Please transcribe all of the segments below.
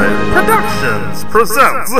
SE1 Productions presents.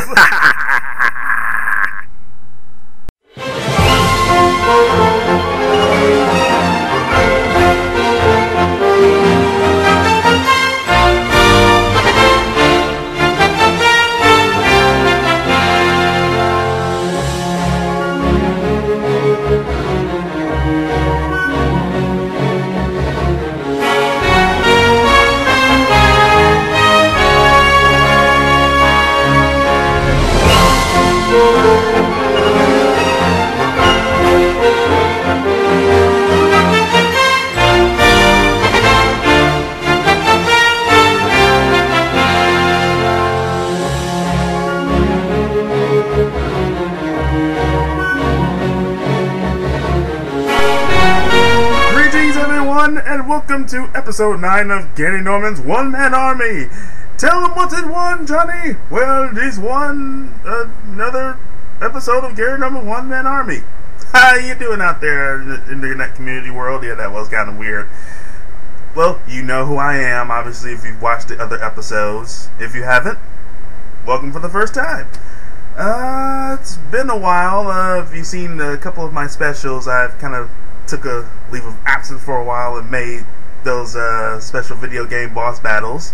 And welcome to episode 9 of Gary Norman's One Man Army. Tell them what's it won, Johnny? Well, he's won another episode of Gary Norman's One Man Army. How you doing out there in the internet community world? Yeah, that was kind of weird. Well, you know who I am, obviously, if you've watched the other episodes. If you haven't, welcome for the first time. It's been a while. If you've seen a couple of my specials, I've kind of took a leave of absence for a while and made those special video game boss battles.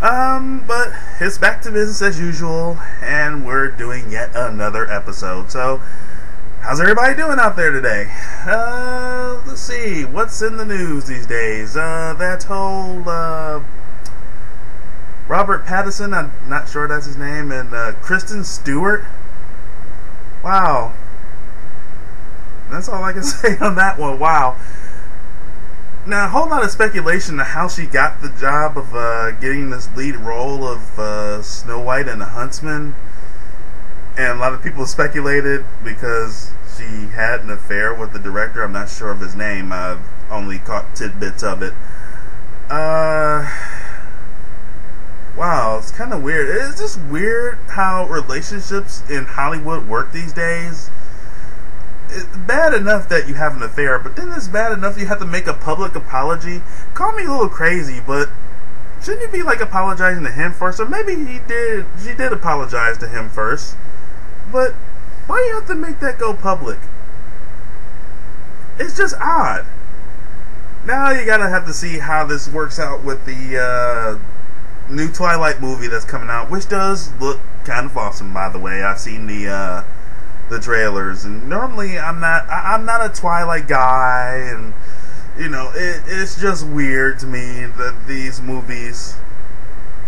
But it's back to business as usual, and we're doing yet another episode. So, how's everybody doing out there today? Let's see, what's in the news these days? That whole Robert Pattinson, I'm not sure that's his name, and Kristen Stewart. Wow. That's all I can say on that one. Wow. Now, a whole lot of speculation on how she got the job of getting this lead role of Snow White and the Huntsman. And a lot of people speculated because she had an affair with the director. I'm not sure of his name. I've only caught tidbits of it. Wow, it's kind of weird. It's just weird how relationships in Hollywood work these days. It's bad enough that you have an affair, but then it's bad enough you have to make a public apology. Call me a little crazy, but shouldn't you be like apologizing to him first? Or maybe she did apologize to him first. But why do you have to make that go public? It's just odd. Now you gotta have to see how this works out with the new Twilight movie that's coming out, which does look kind of awesome, by the way. I've seen the trailers, and normally I'm not a Twilight guy, and you know it's just weird to me that these movies.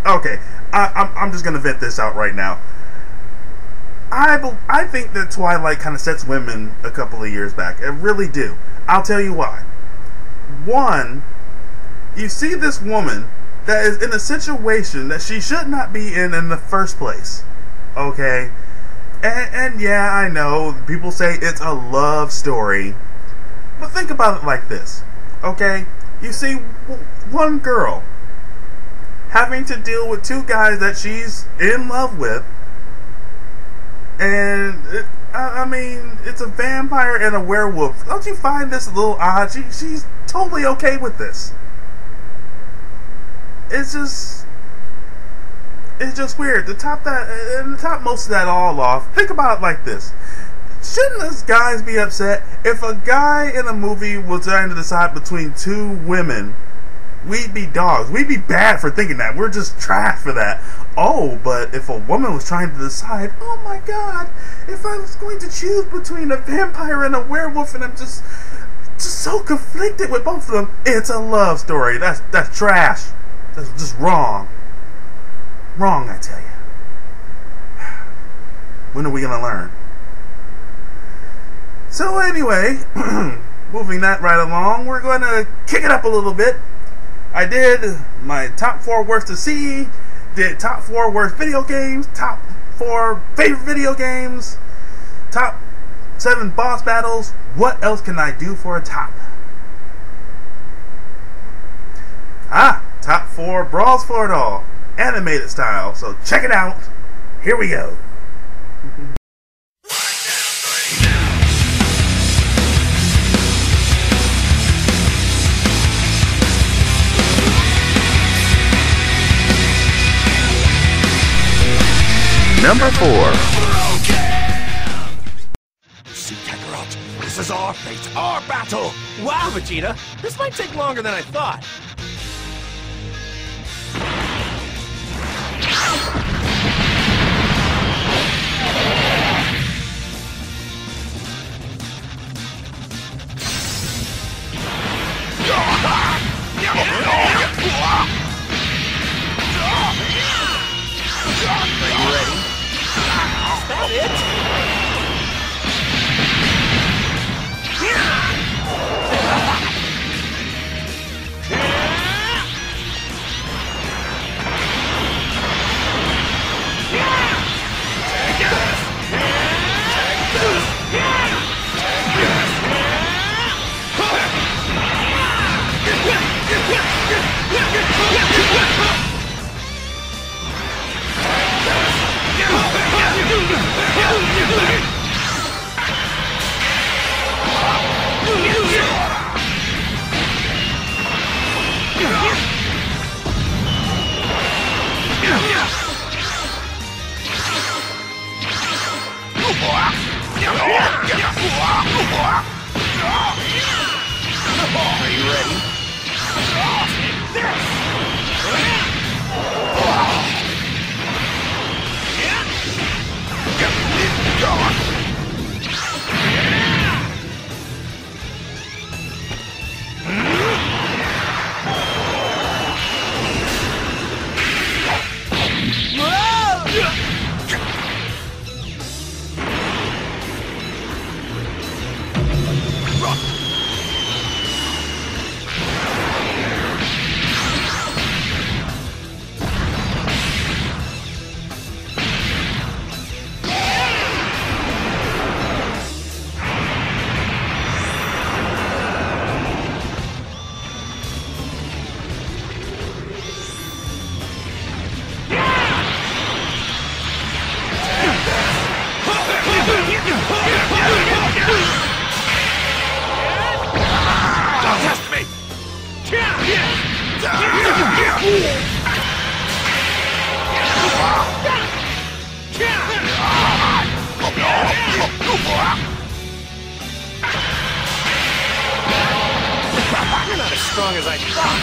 Okay, I'm just gonna vent this out right now. I think that Twilight kind of sets women a couple of years back. I really do. I'll tell you why. One, you see this woman that is in a situation that she should not be in the first place. Okay. And yeah, I know, people say it's a love story, but think about it like this, okay? You see one girl having to deal with two guys that she's in love with, and I mean, it's a vampire and a werewolf. Don't you find this a little odd? She's totally okay with this. It's just weird. To top most of that all off, think about it like this. Shouldn't us guys be upset if a guy in a movie was trying to decide between two women? We'd be dogs. We'd be bad for thinking that. We're just trash for that. Oh, but if a woman was trying to decide, oh my god, if I was going to choose between a vampire and a werewolf, and I'm just so conflicted with both of them, it's a love story. That's trash. That's just wrong. Wrong, I tell you. When are we gonna learn? So anyway, moving that right along, we're going to kick it up a little bit. I did my top 4 worst to see, did top 4 worst video games, top 4 favorite video games, top 7 boss battles. What else can I do for a top? Top 4 brawls for it all. Animated style, so check it out. Here we go. Number 4. See, Kakarot, this is our fate, our battle! Wow, Vegeta, this might take longer than I thought. Are you ready? Is that it? Are you ready? Test me! You're not as strong as I thought.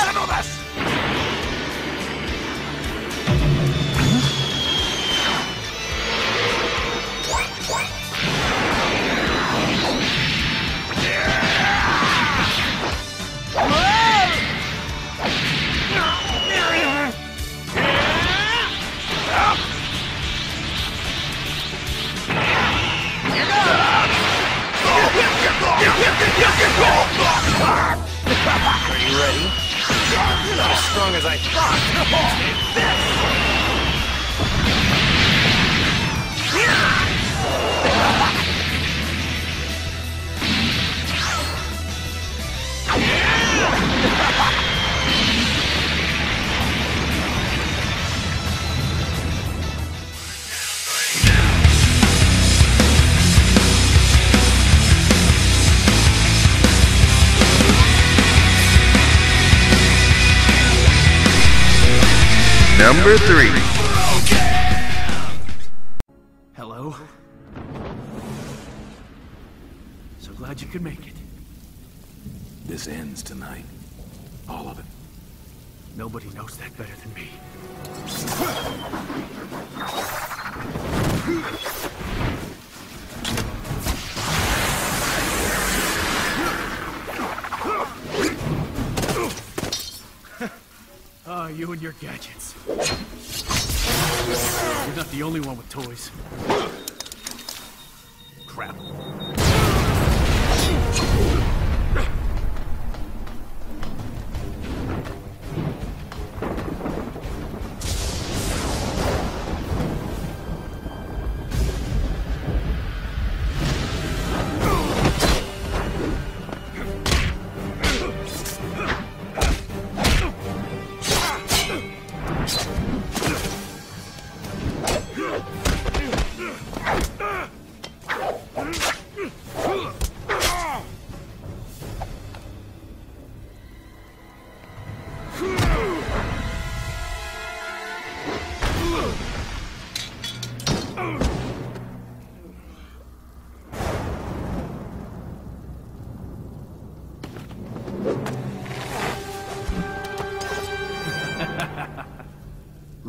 Settle this! Are you ready? You're not as strong as I thought. Number 3. Hello? So glad you could make it. This ends tonight. All of it. Nobody knows that better than me. Ah, you and your gadgets. You're not the only one with toys. Crap.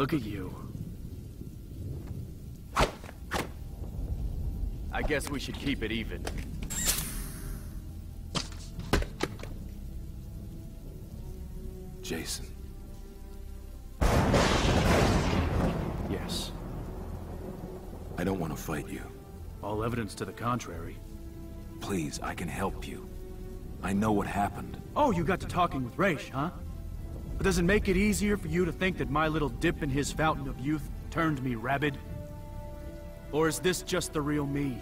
Look at you. I guess we should keep it even. Jason. Yes. I don't want to fight you. All evidence to the contrary. Please, I can help you. I know what happened. Oh, you got to talking with Raish, huh? But does it make it easier for you to think that my little dip in his fountain of youth turned me rabid? Or is this just the real me?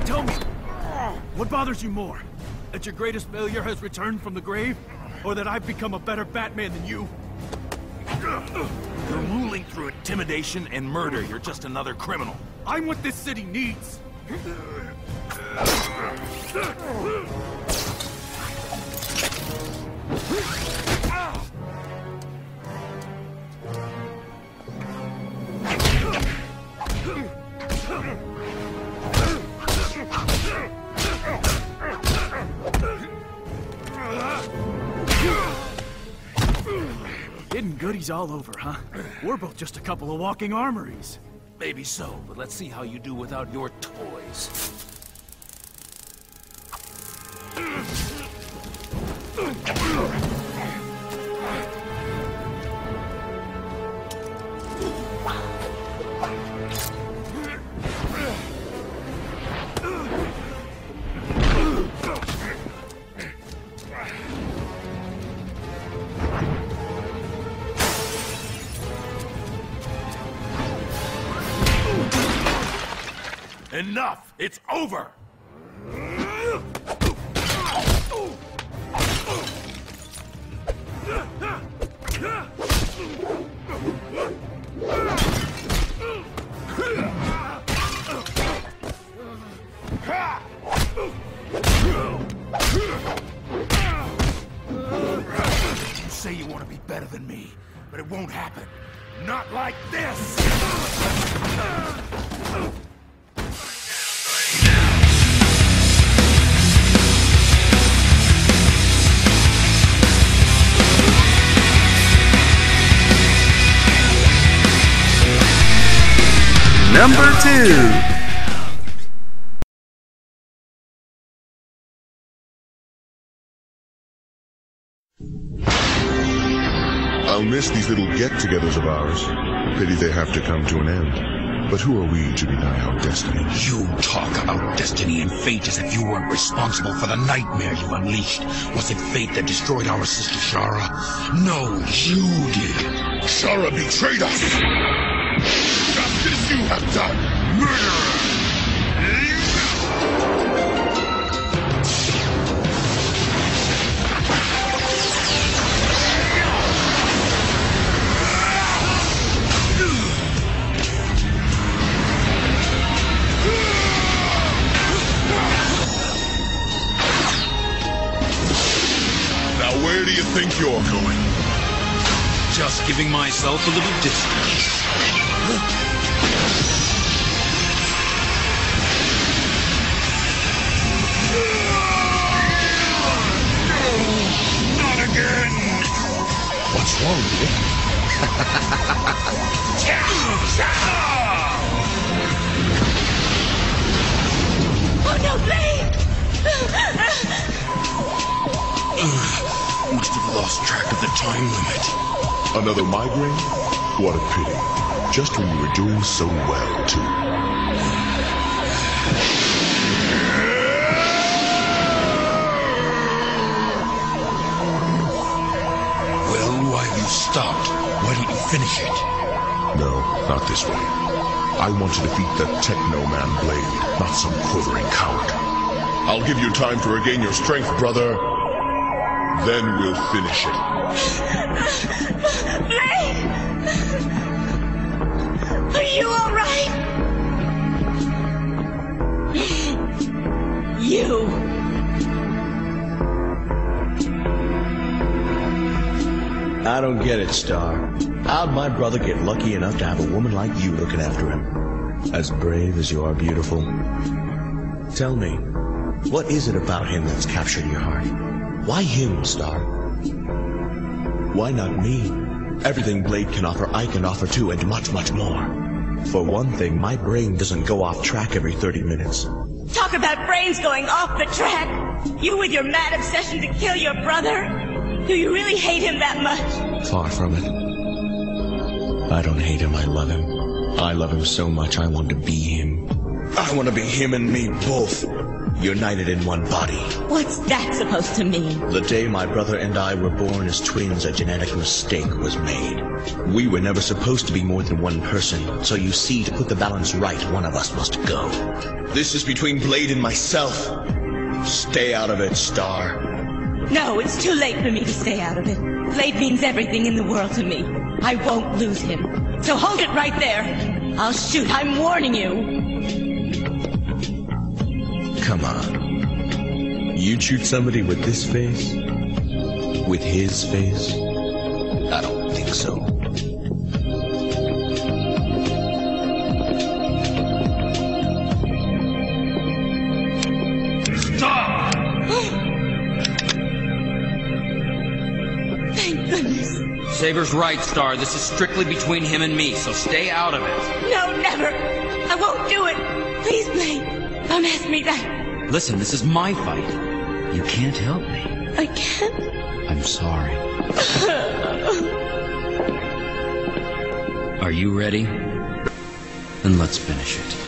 Tell me, what bothers you more? That your greatest failure has returned from the grave? Or that I've become a better Batman than you? You're ruling through intimidation and murder. You're just another criminal. I'm what this city needs! Getting goodies all over, huh? We're both just a couple of walking armories. Maybe so, but let's see how you do without your toys. Enough! It's over! You say you want to be better than me, but it won't happen. Not like this! Number 2. I'll miss these little get-togethers of ours. Pity they have to come to an end. But who are we to deny our destiny? You talk about destiny and fate as if you weren't responsible for the nightmare you unleashed. Was it fate that destroyed our sister Shara? No, you did. Shara betrayed us! Just as you have done! Murderer! Where do you think you're going? Just giving myself a little distance. No, not again! What's wrong, Dick? Oh no, Blade! Must have lost track of the time limit. Another migraine? What a pity. Just when you were doing so well, too. Well, why have you stopped? Why don't you finish it? No, not this way. I want to defeat that Techno-Man Blade, not some quivering coward. I'll give you time to regain your strength, brother. Then we'll finish it. Blade! Are you alright? I don't get it, Star. How'd my brother get lucky enough to have a woman like you looking after him? As brave as you are beautiful. Tell me, what is it about him that's captured your heart? Why him, Star? Why not me? Everything Blade can offer, I can offer too, and much, much more. For one thing, my brain doesn't go off track every 30 minutes. Talk about brains going off the track. You with your mad obsession to kill your brother. Do you really hate him that much? Far from it. I don't hate him, I love him. I love him so much, I want to be him. I want to be him and me both, united in one body. What's that supposed to mean? The day my brother and I were born as twins, a genetic mistake was made. We were never supposed to be more than one person, so you see, to put the balance right, one of us must go. This is between Blade and myself. Stay out of it, Star. No, it's too late for me to stay out of it. Blade means everything in the world to me. I won't lose him. So hold it right there. I'll shoot, I'm warning you. Come on. You'd shoot somebody with this face? With his face? I don't think so. Stop! Thank goodness. Saber's right, Star. This is strictly between him and me, so stay out of it. No, never. I won't do it. Please, Blade. Don't ask me that. Listen, this is my fight. You can't help me. I can't. I'm sorry. Are you ready? Then let's finish it.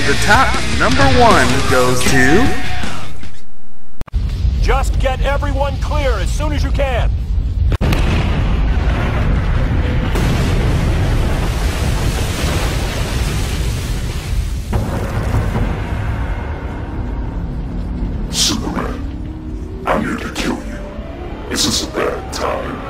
the top number 1 goes to... Just get everyone clear as soon as you can. Superman, I'm here to kill you. Is this a bad time?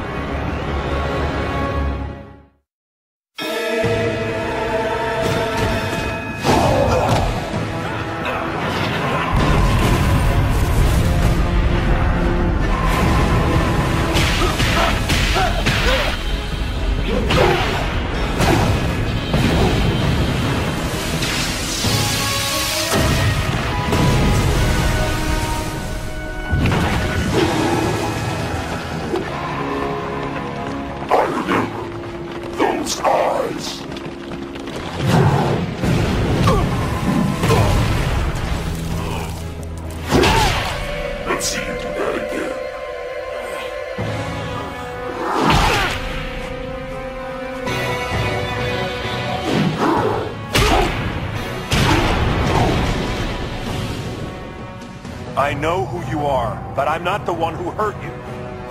I know who you are, but I'm not the one who hurt you.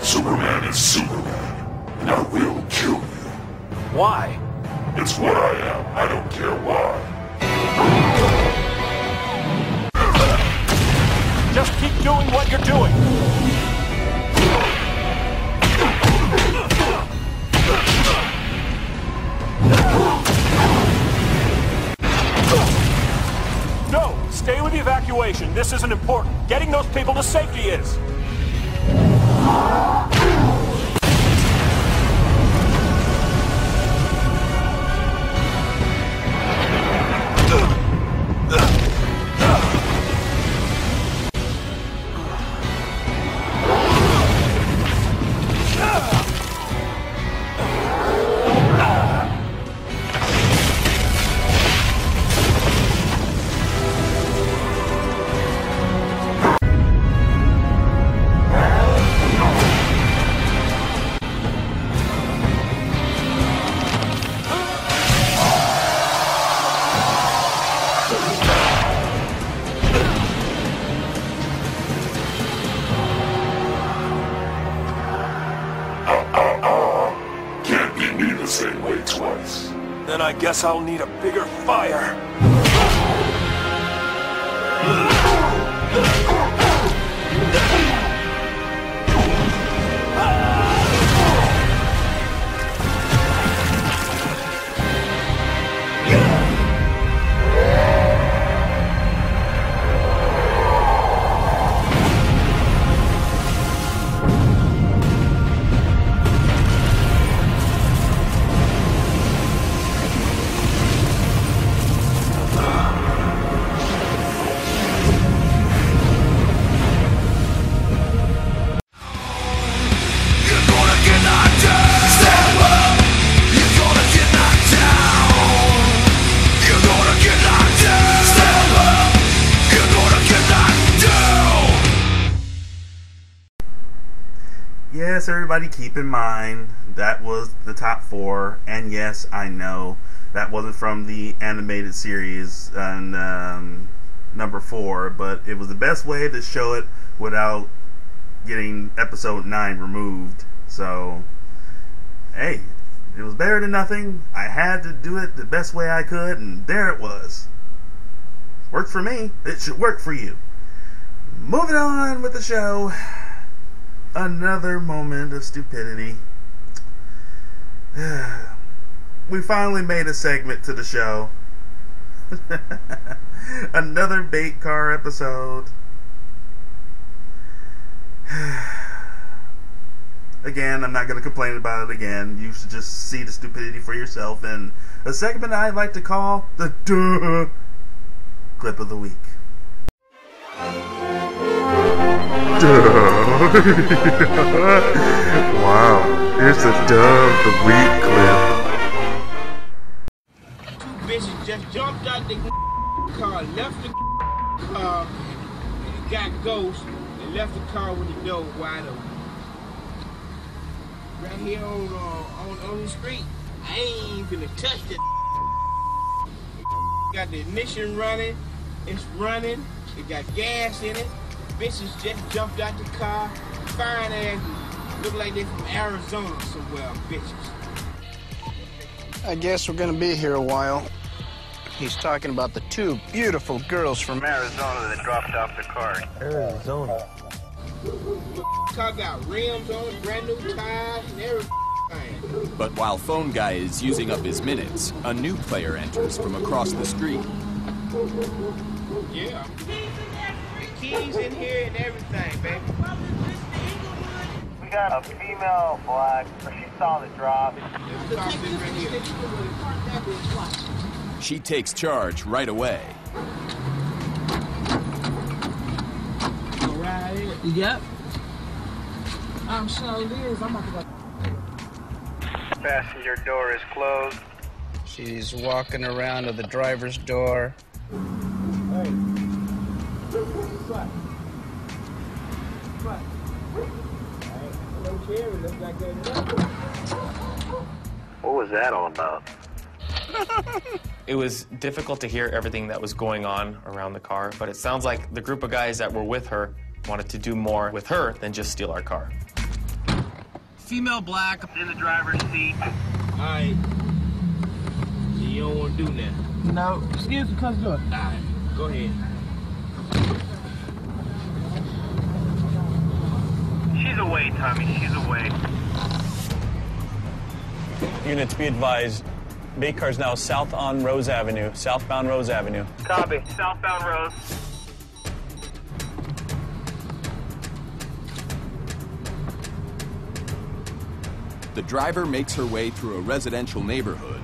Superman is Superman, and I will kill you. Why? It's what I am. I don't care why. Just keep doing what you're doing. No, stay with the evacuation. This isn't important. Getting those people to safety is. Same way twice. Then I guess I'll need a bigger fire. Yes, everybody keep in mind that was the top 4, and yes, I know that wasn't from the animated series and number 4, but it was the best way to show it without getting episode 9 removed. So, hey, it was better than nothing. I had to do it the best way I could, and there it was. Worked for me. It should work for you. Moving on with the show. Another moment of stupidity. We finally made a segment to the show. Another bait car episode. Again, I'm not going to complain about it again. You should just see the stupidity for yourself in a segment I like to call the Duh Clip of the Week. Wow, here's the Duh of the Week clip. Two bitches just jumped out the car, left the car, got ghost, and left the car with the door wide open. Right here on the street, I ain't even finna touch that. got the ignition running. It's running. It got gas in it. Bitches just jumped out the car. Fine ass. Look like they from Arizona somewhere, bitches. I guess we're gonna be here a while. He's talking about the two beautiful girls from Arizona that dropped off the car. Arizona. Car got rims on it, brand new tires, and everything. But while Phone Guy is using up his minutes, a new player enters from across the street. Yeah. Keys in here and everything, baby. We got a female black, but she saw the drop. She takes charge right away. Yep. I'm sure it is. I'm about to go. Passenger door is closed. She's walking around to the driver's door. What was that all about? It was difficult to hear everything that was going on around the car, but it sounds like the group of guys that were with her wanted to do more with her than just steal our car. Female black In the driver's seat. Alright. You don't want to do that. No. Excuse me, cuz door. Alright, go ahead. She's away, Tommy. She's away. Units, be advised. Bay car's now south on Rose Avenue, southbound Rose Avenue. Copy. Southbound Rose. The driver makes her way through a residential neighborhood,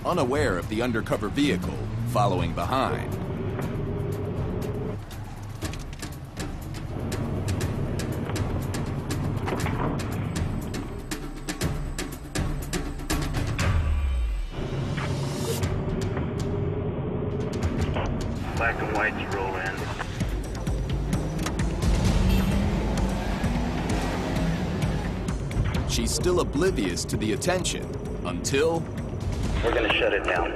unaware of the undercover vehicle following behind. Black and whites roll in. She's still oblivious to the attention until... We're gonna shut it down.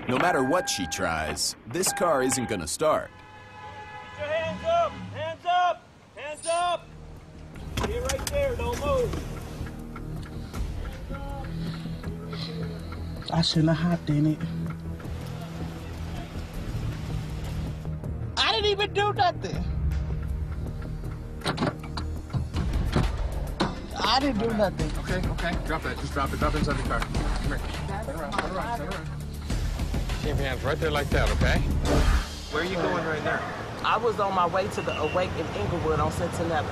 No matter what she tries, this car isn't gonna start. Put your hands up! Hands up! Hands up! Get right there, don't move. I shouldn't have hopped in it. I didn't even do nothing. I didn't do nothing. Okay. Drop that. Just drop it. Drop it inside the car. Come here. Turn around. Keep your hands right there like that, okay? Where are you going right now? I was on my way to the Awake in Inglewood on Centinela.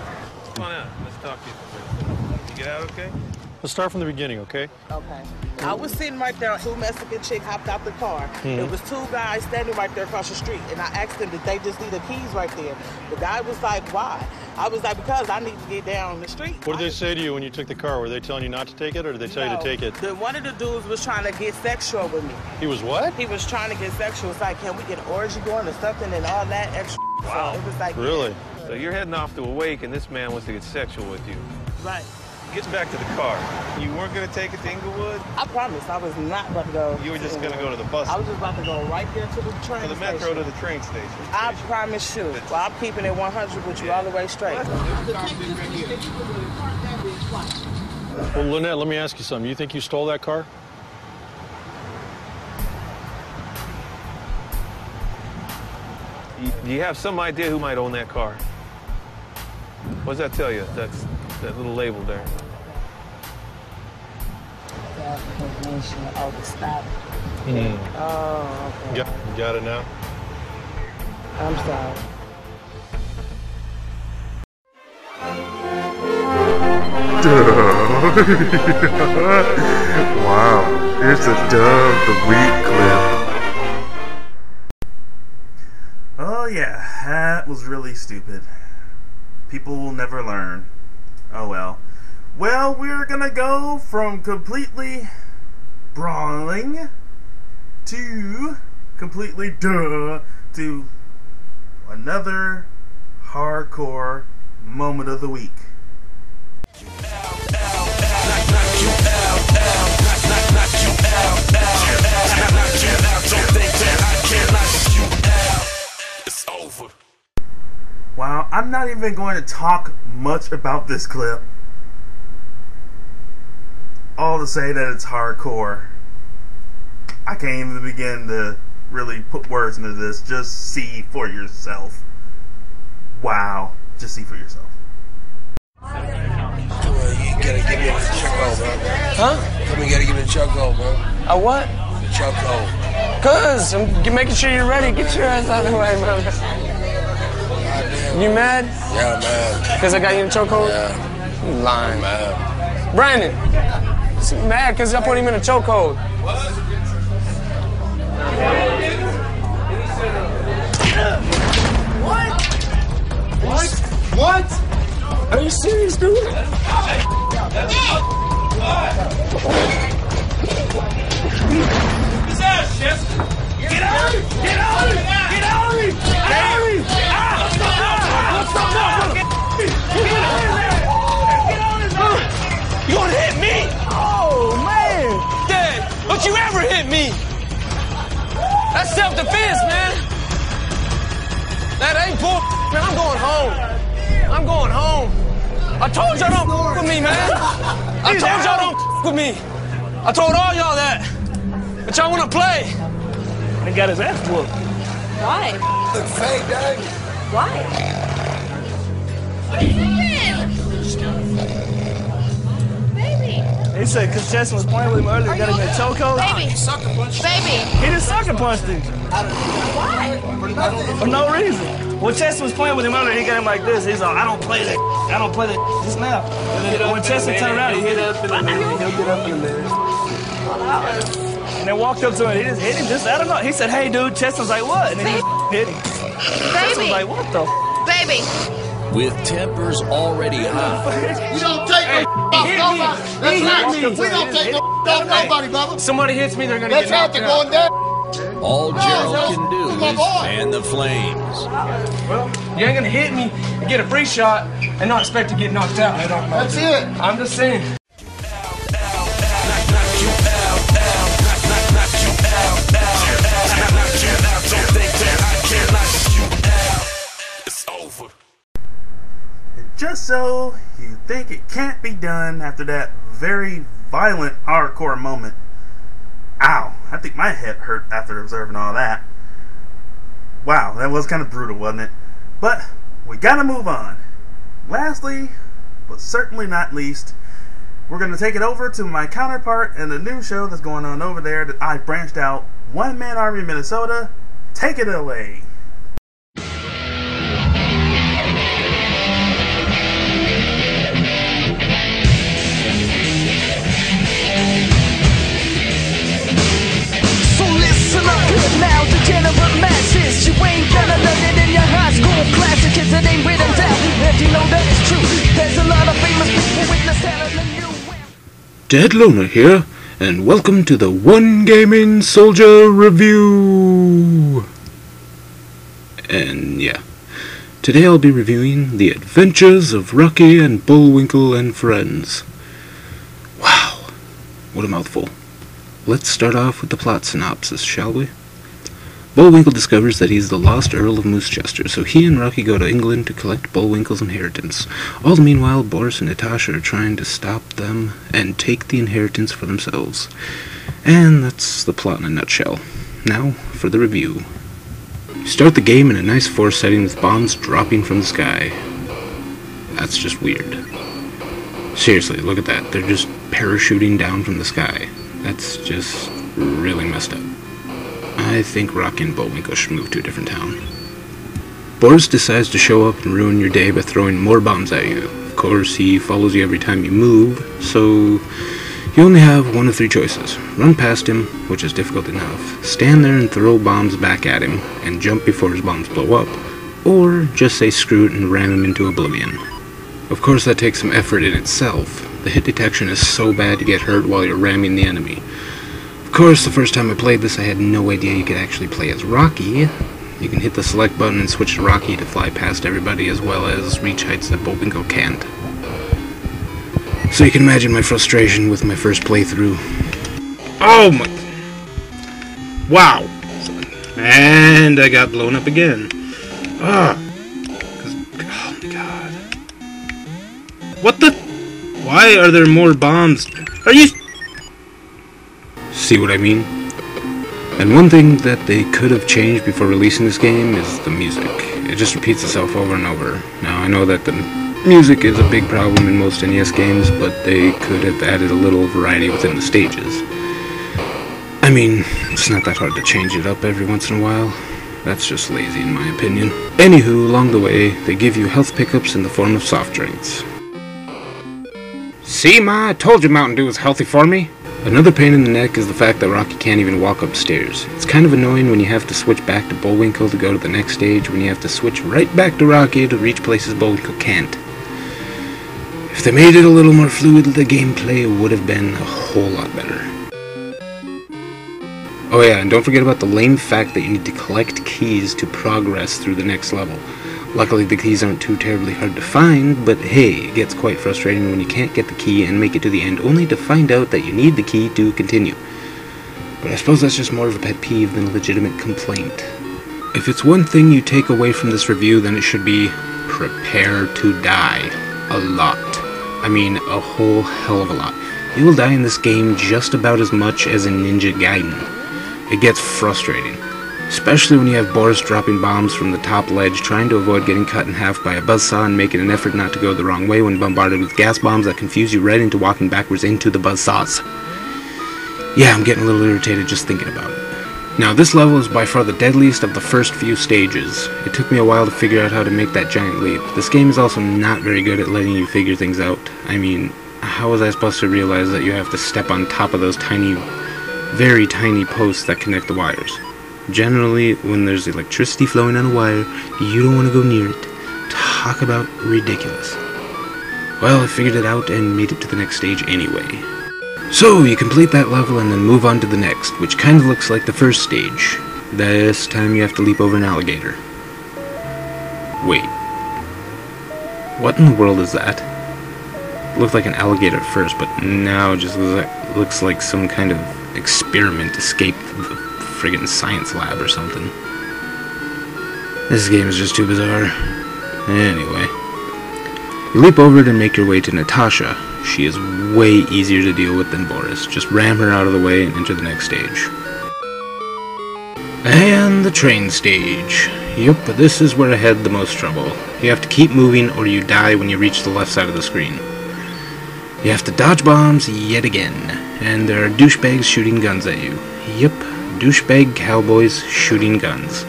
Come on out. Let's talk to you. You get out okay? Let's start from the beginning, okay? Okay. I was sitting right there. Two Mexican chicks hopped out the car. There was two guys standing right there across the street, and I asked them, did they just leave the keys right there? The guy was like, why? I was like, because I need to get down the street. What did they say to you when you took the car? Were they telling you not to take it, or did they tell you to take it? One of the dudes was trying to get sexual with me. He was what? He was trying to get sexual. It's like, can we get an orgy going or something and all that extra? Wow. So it was like, Really? So you're heading off to Awake, and this man wants to get sexual with you. right. Gets back to the car. You weren't going to take it to Inglewood? I promise I was not about to go. You were just going to go to the bus? I was just about to go right there to the train To the metro station. to the train station. I promise you. Well, I'm keeping it 100 with you all the way straight. Well, Lynette, let me ask you something. You think you stole that car? Do you have some idea who might own that car? What does that tell you? That's that little label there. Oh, the stop. Oh, okay. You got it now? I'm sorry. Wow, it's a Dub the Week clip. Oh yeah, that was really stupid. People will never learn. Oh well. Well, we're gonna go from completely brawling to completely to another hardcore moment of the week. Wow, I'm not even going to talk much about this clip. All to say that it's hardcore. I can't even begin to really put words into this. Just see for yourself. Wow. Just see for yourself. You gotta give me a chokehold, bro. Huh? Tell me you gotta give me a chokehold, bro. A what? A chokehold. Cuz, I'm making sure you're ready. Get your ass out of the way, brother. You mad? Yeah, I'm mad. Cuz I got you in a chokehold? Yeah. You lying. I'm mad. Brandon, he's mad cuz I put him in a chokehold. What? Are you serious, dude? His ass, Chester! Get out of me! Get out of me! Get out of me! Get out of me! You gonna hit me? Oh, man! Dad, don't you ever hit me! That's self-defense, man! That ain't bull, man. I'm going home. I'm going home. I told y'all don't f with me, man. I told y'all don't f with me. I told all y'all that. But y'all wanna play. He got his ass whooped. Why? Look fake, dog. Why? Baby. He said because Chester was playing with him earlier, got him in a chokehold. Baby. Baby. He just sucker punched him. Why? For no reason. When Chester was playing with him earlier, he got him like this. He's like, I don't play that. I don't play that. Just now. And then when Chester turned around, he hit it. He'll get up in there. And they walked up to him. He just hit him. Just I don't know. He said, "Hey, dude." Chester's like, "What?" And then he hit him. Chester was like, "What the?" Baby. With tempers already high. We don't take no off nobody. That's right. We don't take no off nobody, brother. Somebody hits me, they're gonna That's get right. knocked They're going down. All Gerald can do is fan the flames. Well, you ain't gonna hit me and get a free shot and not expect to get knocked out. That's it. I'm just saying. Just so you think it can't be done after that very violent hardcore moment. Ow, I think my head hurt after observing all that. Wow, that was kind of brutal, wasn't it? But we gotta move on. Lastly, but certainly not least, we're gonna take it over to my counterpart in the new show that's going on over there that I branched out, One Man Army Minnesota. Take it away. Now to generate masses, you ain't gonna learn it in your high school classic, cause it ain't written down. If you know that it's true, there's a lot of famous people witness telling you. Dead Loner here, and welcome to the One Gaming Soldier Review. And yeah, today I'll be reviewing The Adventures of Rocky and Bullwinkle and Friends. Wow, what a mouthful. Let's start off with the plot synopsis, shall we? Bullwinkle discovers that he's the lost Earl of Moosechester, so he and Rocky go to England to collect Bullwinkle's inheritance. All the meanwhile, Boris and Natasha are trying to stop them and take the inheritance for themselves. And that's the plot in a nutshell. Now, for the review. You start the game in a nice forest setting with bombs dropping from the sky. That's just weird. Seriously, look at that. They're just parachuting down from the sky. That's just really messed up. I think Rocky and Bullwinkle should move to a different town. Boris decides to show up and ruin your day by throwing more bombs at you. Of course, he follows you every time you move, so you only have one of three choices. Run past him, which is difficult enough, stand there and throw bombs back at him, and jump before his bombs blow up, or just say screw it and ram him into oblivion. Of course, that takes some effort in itself. The hit detection is so bad you get hurt while you're ramming the enemy. Of course, the first time I played this, I had no idea you could actually play as Rocky. You can hit the select button and switch to Rocky to fly past everybody, as well as reach heights that Bullwinkle can't. So you can imagine my frustration with my first playthrough. Oh my... Wow! And I got blown up again. Oh my god. What the... Why are there more bombs? Are you... See what I mean? And one thing that they could have changed before releasing this game is the music. It just repeats itself over and over. Now, I know that the music is a big problem in most NES games, but they could have added a little variety within the stages. I mean, it's not that hard to change it up every once in a while. That's just lazy in my opinion. Anywho, along the way, they give you health pickups in the form of soft drinks. See, Ma, I told you Mountain Dew was healthy for me. Another pain in the neck is the fact that Rocky can't even walk upstairs. It's kind of annoying when you have to switch back to Bullwinkle to go to the next stage, when you have to switch right back to Rocky to reach places Bullwinkle can't. If they made it a little more fluid, the gameplay would have been a whole lot better. Oh yeah, and don't forget about the lame fact that you need to collect keys to progress through the next level. Luckily the keys aren't too terribly hard to find, but hey, it gets quite frustrating when you can't get the key and make it to the end only to find out that you need the key to continue. But I suppose that's just more of a pet peeve than a legitimate complaint. If it's one thing you take away from this review, then it should be prepare to die. A lot. I mean, a whole hell of a lot. You will die in this game just about as much as in Ninja Gaiden. It gets frustrating. Especially when you have Boris dropping bombs from the top ledge, trying to avoid getting cut in half by a buzzsaw and making an effort not to go the wrong way when bombarded with gas bombs that confuse you right into walking backwards into the buzzsaws. Yeah, I'm getting a little irritated just thinking about it. Now, this level is by far the deadliest of the first few stages. It took me a while to figure out how to make that giant leap. This game is also not very good at letting you figure things out. I mean, how was I supposed to realize that you have to step on top of those tiny, very tiny posts that connect the wires? Generally, when there's electricity flowing on a wire, you don't want to go near it. Talk about ridiculous. Well, I figured it out and made it to the next stage anyway. So, you complete that level and then move on to the next, which kind of looks like the first stage. This time you have to leap over an alligator. Wait. What in the world is that? It looked like an alligator at first, but now it just looks like some kind of experiment escaped the friggin' science lab or something. This game is just too bizarre. Anyway. You leap over it and make your way to Natasha. She is way easier to deal with than Boris. Just ram her out of the way and enter the next stage. And the train stage. Yep, this is where I had the most trouble. You have to keep moving or you die when you reach the left side of the screen. You have to dodge bombs yet again. And there are douchebags shooting guns at you. Yep. Douchebag cowboys shooting guns.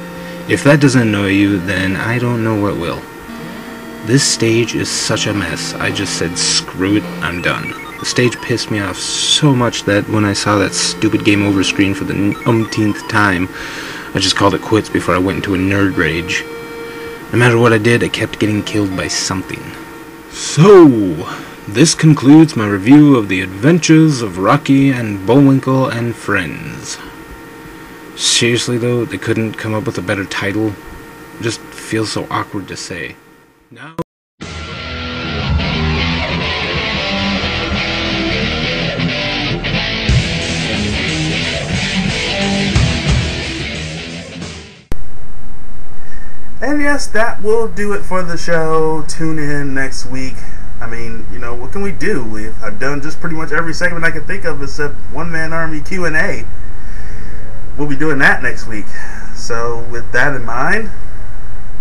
If that doesn't annoy you, then I don't know what will. This stage is such a mess. I just said, screw it, I'm done. The stage pissed me off so much that when I saw that stupid game over screen for the umpteenth time, I just called it quits before I went into a nerd rage. No matter what I did, I kept getting killed by something. So, this concludes my review of the adventures of Rocky and Bullwinkle and Friends. Seriously though, they couldn't come up with a better title? It just feels so awkward to say. Now... And yes, that will do it for the show. Tune in next week. I mean, you know, what can we do? I've done just pretty much every segment I can think of except One Man Army Q&A. We'll be doing that next week. So, with that in mind,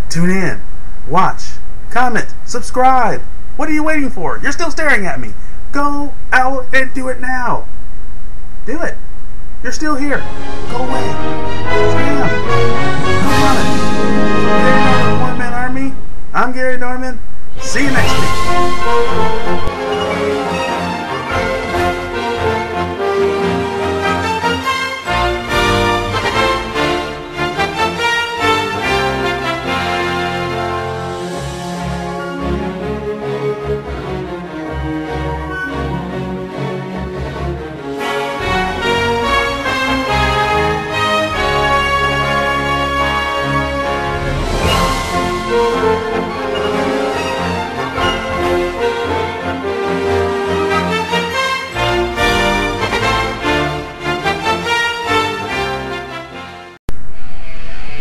tune in, watch, comment, subscribe. What are you waiting for? You're still staring at me. Go out and do it now. Do it. You're still here. Go away. Scram. Come on it. Gary Norman, One Man Army. I'm Gary Norman. See you next week.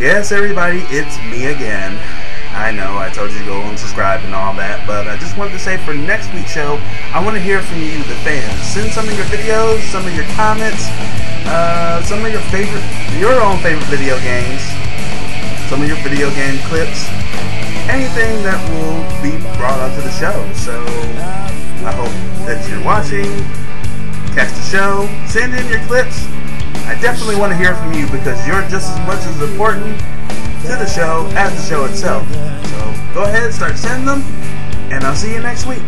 Yes, everybody, it's me again. I know, I told you to go and subscribe and all that, but I just wanted to say for next week's show, I want to hear from you, the fans. Send some of your videos, some of your comments, some of your own favorite video games, some of your video game clips, anything that will be brought onto the show. So I hope that you're watching, catch the show, send in your clips. I definitely want to hear from you because you're just as much as important to the show as the show itself. So go ahead, start sending them, and I'll see you next week.